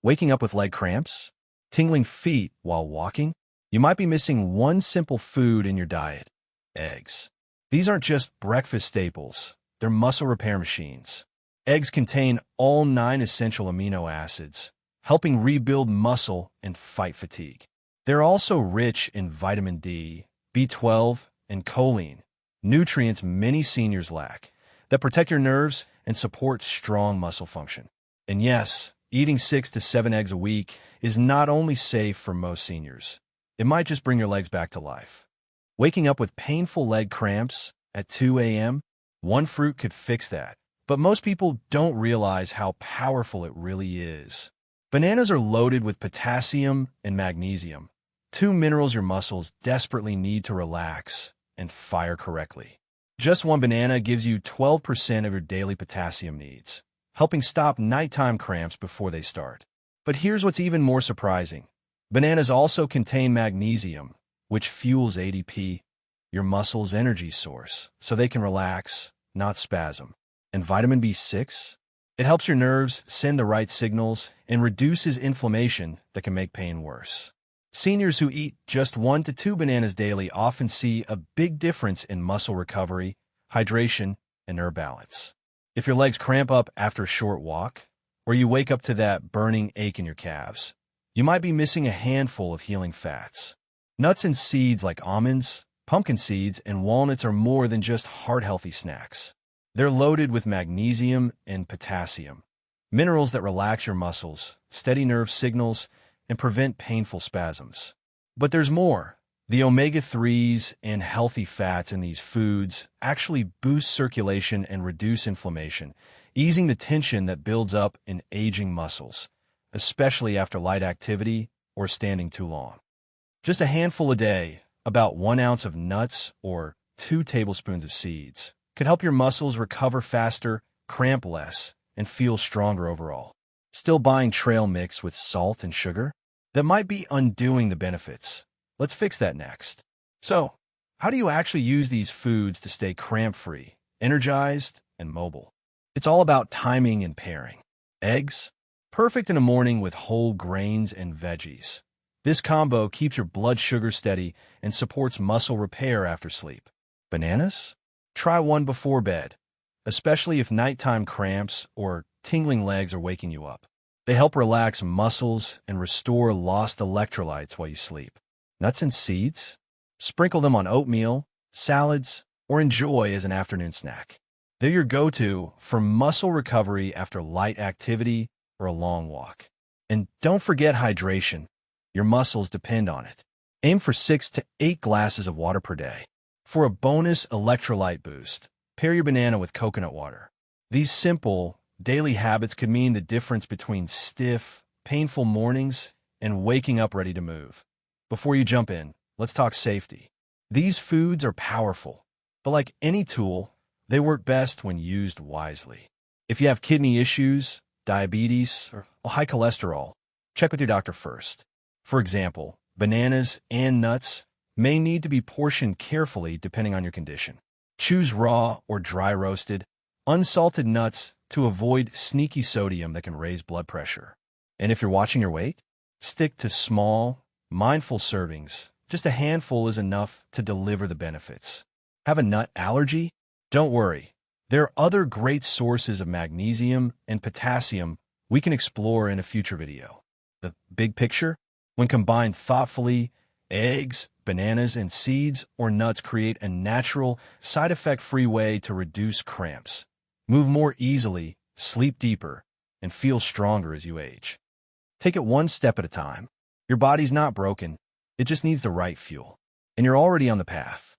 Waking up with leg cramps? Tingling feet while walking? You might be missing one simple food in your diet: eggs. These aren't just breakfast staples, they're muscle repair machines. Eggs contain all 9 essential amino acids, helping rebuild muscle and fight fatigue. They're also rich in vitamin D, B12, and choline, nutrients many seniors lack, that protect your nerves and support strong muscle function. And yes, eating 6 to 7 eggs a week is not only safe for most seniors, it might just bring your legs back to life. Waking up with painful leg cramps at 2 a.m., one fruit could fix that. But most people don't realize how powerful it really is. Bananas are loaded with potassium and magnesium, 2 minerals your muscles desperately need to relax and fire correctly. Just one banana gives you 12% of your daily potassium needs, helping stop nighttime cramps before they start. But here's what's even more surprising. Bananas also contain magnesium, which fuels ADP, your muscle's energy source, so they can relax, not spasm. And vitamin B6? It helps your nerves send the right signals and reduces inflammation that can make pain worse. Seniors who eat just 1 to 2 bananas daily often see a big difference in muscle recovery, hydration, and nerve balance. If your legs cramp up after a short walk, or you wake up to that burning ache in your calves, you might be missing a handful of healing fats. Nuts and seeds like almonds, pumpkin seeds, and walnuts are more than just heart-healthy snacks. They're loaded with magnesium and potassium, minerals that relax your muscles, steady nerve signals, and prevent painful spasms. But there's more. The omega-3s and healthy fats in these foods actually boost circulation and reduce inflammation, easing the tension that builds up in aging muscles, especially after light activity or standing too long. Just a handful a day, about 1 ounce of nuts or 2 tablespoons of seeds, could help your muscles recover faster, cramp less, and feel stronger overall. Still buying trail mix with salt and sugar? That might be undoing the benefits. Let's fix that next. So, how do you actually use these foods to stay cramp-free, energized, and mobile? It's all about timing and pairing. Eggs? Perfect in the morning with whole grains and veggies. This combo keeps your blood sugar steady and supports muscle repair after sleep. Bananas? Try one before bed, especially if nighttime cramps or tingling legs are waking you up. They help relax muscles and restore lost electrolytes while you sleep. Nuts and seeds? Sprinkle them on oatmeal, salads, or enjoy as an afternoon snack. They're your go-to for muscle recovery after light activity or a long walk. And don't forget hydration. Your muscles depend on it. Aim for 6 to 8 glasses of water per day. For a bonus electrolyte boost, pair your banana with coconut water. These simple, daily habits could mean the difference between stiff, painful mornings and waking up ready to move. Before you jump in, let's talk safety. These foods are powerful, but like any tool, they work best when used wisely. If you have kidney issues, diabetes, or high cholesterol, check with your doctor first. For example, bananas and nuts may need to be portioned carefully depending on your condition. Choose raw or dry roasted, unsalted nuts to avoid sneaky sodium that can raise blood pressure. And if you're watching your weight, stick to small, mindful servings. Just a handful is enough to deliver the benefits. Have a nut allergy? Don't worry. There are other great sources of magnesium and potassium we can explore in a future video. The big picture? When combined thoughtfully, eggs, bananas, and seeds or nuts create a natural, side-effect-free way to reduce cramps, move more easily, sleep deeper, and feel stronger as you age. Take it one step at a time. Your body's not broken. It just needs the right fuel. And you're already on the path.